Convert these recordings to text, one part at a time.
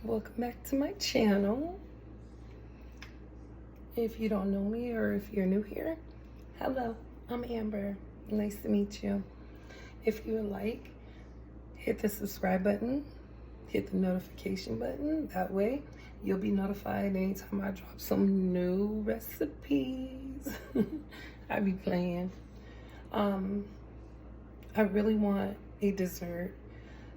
Welcome back to my channel. If you don't know me or if you're new here, hello, I'm Amber. Nice to meet you. If you would like, hit the subscribe button, hit the notification button. That way you'll be notified anytime I drop some new recipes. I be playing. I really want a dessert.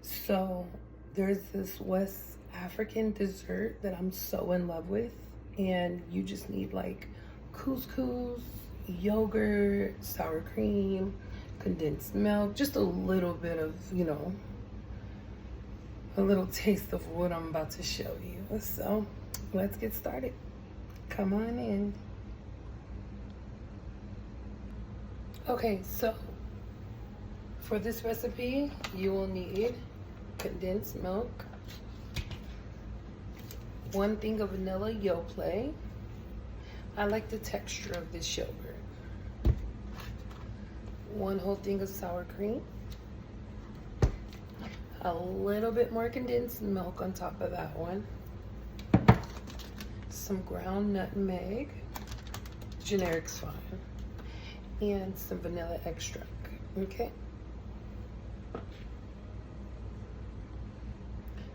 So there's this West African dessert that I'm so in love with, and you just need like couscous, yogurt, sour cream, condensed milk, just a little bit of, a little taste of what I'm about to show you. So let's get started. Come on in. Okay, so for this recipe, you will need condensed milk, 1 thing of vanilla Yoplait. I like the texture of this yogurt. 1 whole thing of sour cream, a little bit more condensed milk on top of that one, some ground nutmeg, generic's fine, and some vanilla extract. Okay.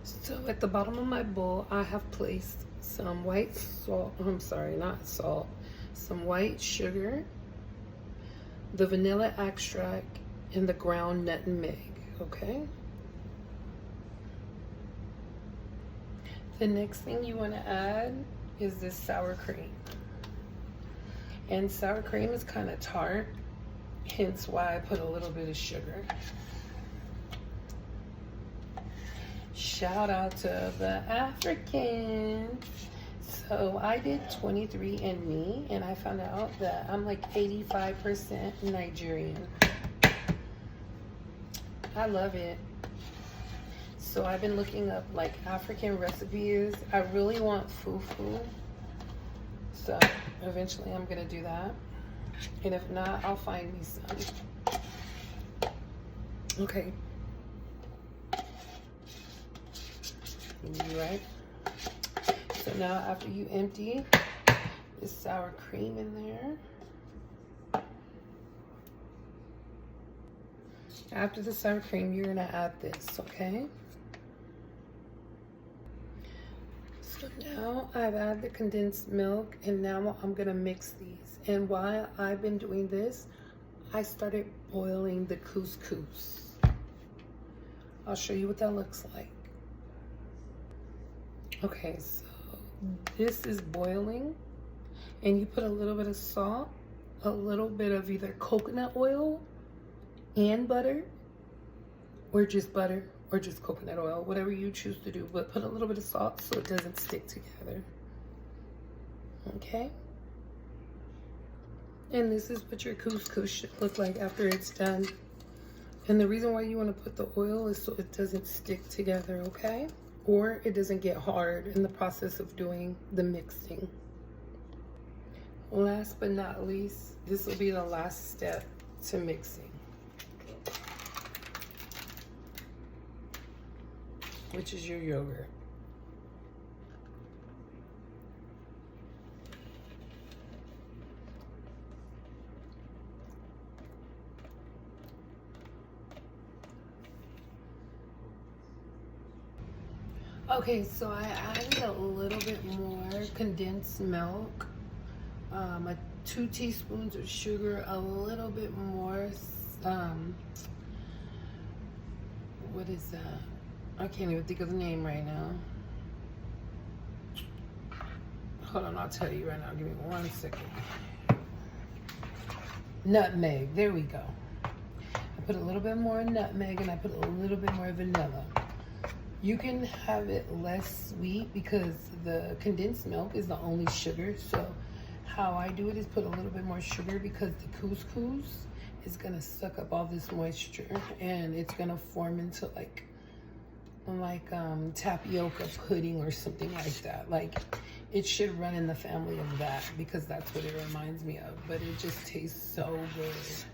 So at the bottom of my bowl, I have placed some white salt, some white sugar, the vanilla extract, and the ground nutmeg, okay? The next thing you want to add is this sour cream. And sour cream is kind of tart, hence why I put a little bit of sugar. Shout out to the Africans. So I did 23andMe and I found out that I'm like 85% Nigerian. I love it. So I've been looking up like African recipes. I really want fufu. So eventually I'm gonna do that. And if not, I'll find me some. Okay. Right. So now after you empty this sour cream in there, after the sour cream, you're gonna add this, okay? So now I've added the condensed milk, and now I'm gonna mix these. And while I've been doing this, I started boiling the couscous. I'll show you what that looks like. Okay, so this is boiling, and you put a little bit of salt, a little bit of either coconut oil and butter, or just coconut oil, whatever you choose to do, but put a little bit of salt so it doesn't stick together. Okay? And this is what your couscous should look like after it's done. And the reason why you want to put the oil is so it doesn't stick together, okay? Or it doesn't get hard in the process of doing the mixing. Last but not least, this will be the last step to mixing, which is your yogurt. Okay, so I added a little bit more condensed milk, 2 teaspoons of sugar, a little bit more, what is that? I can't even think of the name right now. Hold on, I'll tell you right now. Give me 1 second. Nutmeg, there we go. I put a little bit more nutmeg and I put a little bit more vanilla. You can have it less sweet because the condensed milk is the only sugar. So how I do it is put a little bit more sugar because the couscous is gonna suck up all this moisture and it's gonna form into like tapioca pudding or something like that. Like it should run in the family of that because that's what it reminds me of. But it just tastes so good.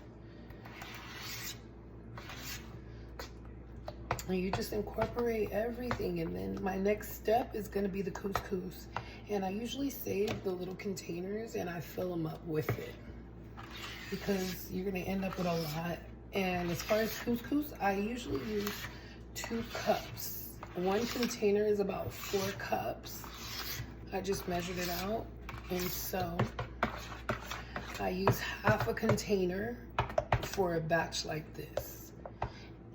And you just incorporate everything. And then my next step is going to be the couscous. And I usually save the little containers and I fill them up with it, because you're going to end up with a lot. And as far as couscous, I usually use 2 cups. One container is about 4 cups. I just measured it out. And so I use half a container for a batch like this.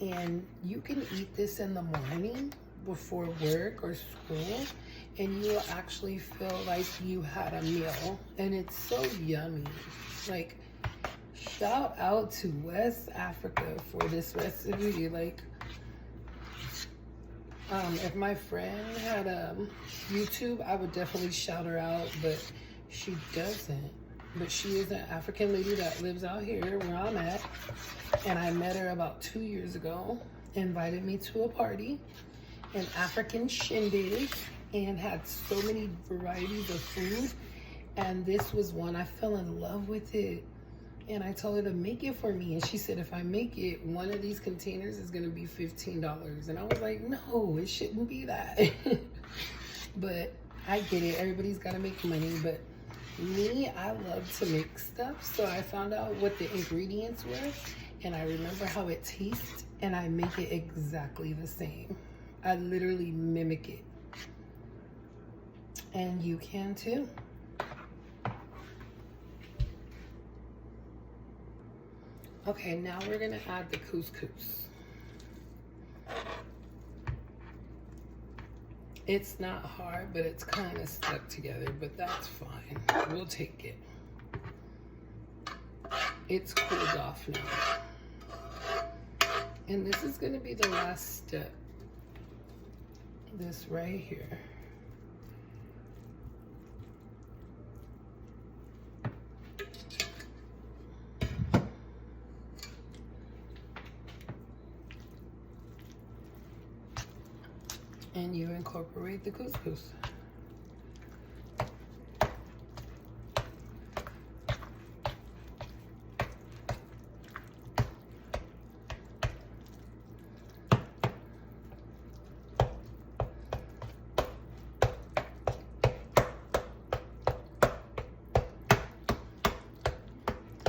And you can eat this in the morning before work or school, and you will actually feel like you had a meal. And it's so yummy. Like, shout out to West Africa for this recipe. Like, if my friend had YouTube, I would definitely shout her out, but she doesn't. But she is an African lady that lives out here where I'm at, and I met her about 2 years ago, invited me to a party, an African shindig, and had so many varieties of food, and this was one. I fell in love with it. And I told her to make it for me. And she said, if I make it, one of these containers is going to be $15. And I was like, no, it shouldn't be that. But I get it. Everybody's got to make money. But me, I love to make stuff. So I found out what the ingredients were. And I remember how it tastes. And I make it exactly the same. I literally mimic it. And you can too. Okay, now we're gonna add the couscous. It's not hard, but it's kind of stuck together, but that's fine. We'll take it. It's cooled off now. And this is gonna be the last step. This right here. And you incorporate the couscous.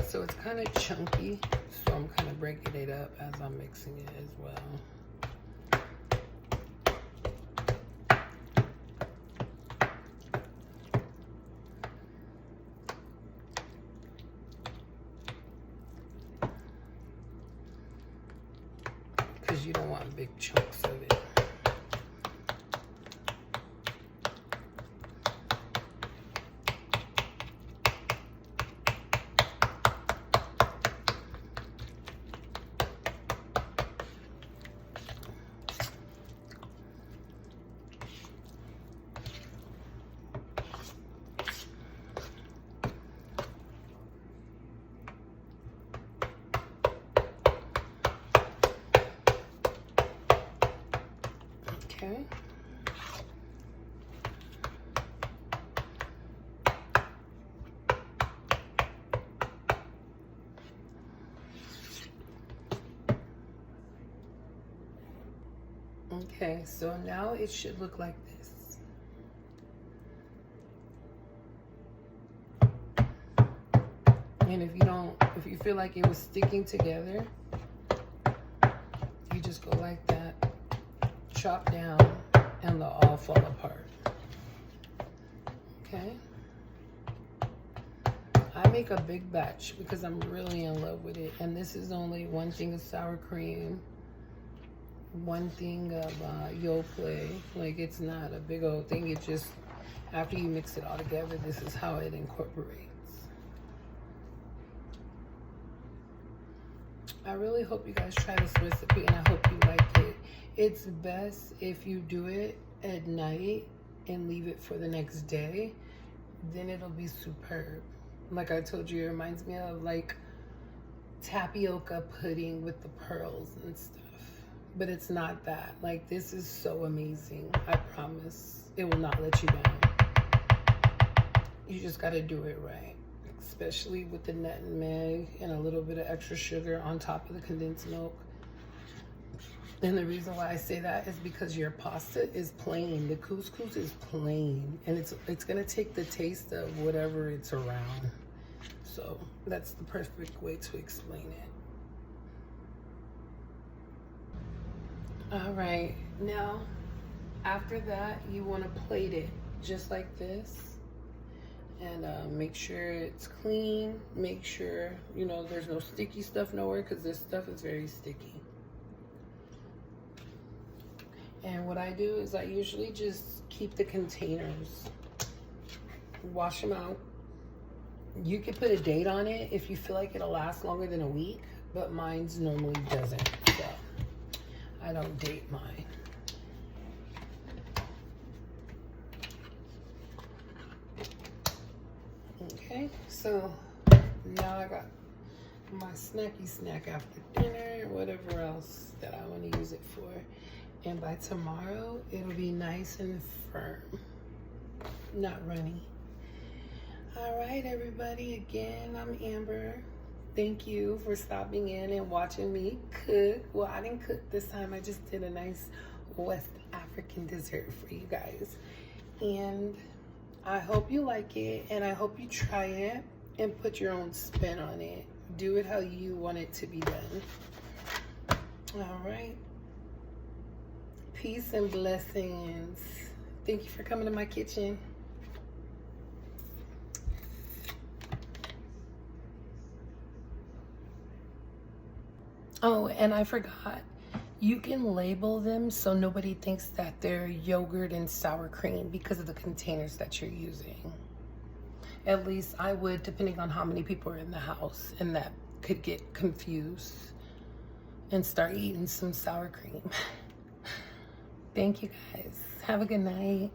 So it's kind of chunky, so I'm kind of breaking it up as I'm mixing it as well. Because you don't want big chunks of it. Okay. Okay, so now it should look like this. And if you feel like it was sticking together, you just go like that, chop down, and they'll all fall apart. Okay? I make a big batch because I'm really in love with it. And this is only 1 thing of sour cream, 1 thing of Yoplait. Like, it's not a big old thing. It just, after you mix it all together, this is how it incorporates. I really hope you guys try this recipe, and I hope you like it. It's best if you do it at night and leave it for the next day. Then it'll be superb. Like I told you, it reminds me of like tapioca pudding with the pearls and stuff. But it's not that. Like, this is so amazing. I promise. It will not let you down. You just got to do it right. Especially with the nutmeg and a little bit of extra sugar on top of the condensed milk. And the reason why I say that is because your pasta is plain. The couscous is plain, and it's gonna take the taste of whatever it's around. So that's the perfect way to explain it. All right, now after that, you want to plate it just like this, and make sure it's clean. Make sure there's no sticky stuff nowhere, because this stuff is very sticky. And what I do is I usually just keep the containers, wash them out. You can put a date on it if you feel like it'll last longer than a week, but mine's normally doesn't, so I don't date mine. Okay, so now I got my snacky snack after dinner, whatever else that I want to use it for. And by tomorrow, it'll be nice and firm, not runny. All right, everybody, again, I'm Amber. Thank you for stopping in and watching me cook. Well, I didn't cook this time. I just did a nice West African dessert for you guys. And I hope you like it, and I hope you try it and put your own spin on it. Do it how you want it to be done. All right. Peace and blessings. Thank you for coming to my kitchen. Oh, and I forgot. You can label them so nobody thinks that they're yogurt and sour cream because of the containers that you're using. At least I would, depending on how many people are in the house, and that could get confused and start eating some sour cream. Thank you guys. Have a good night.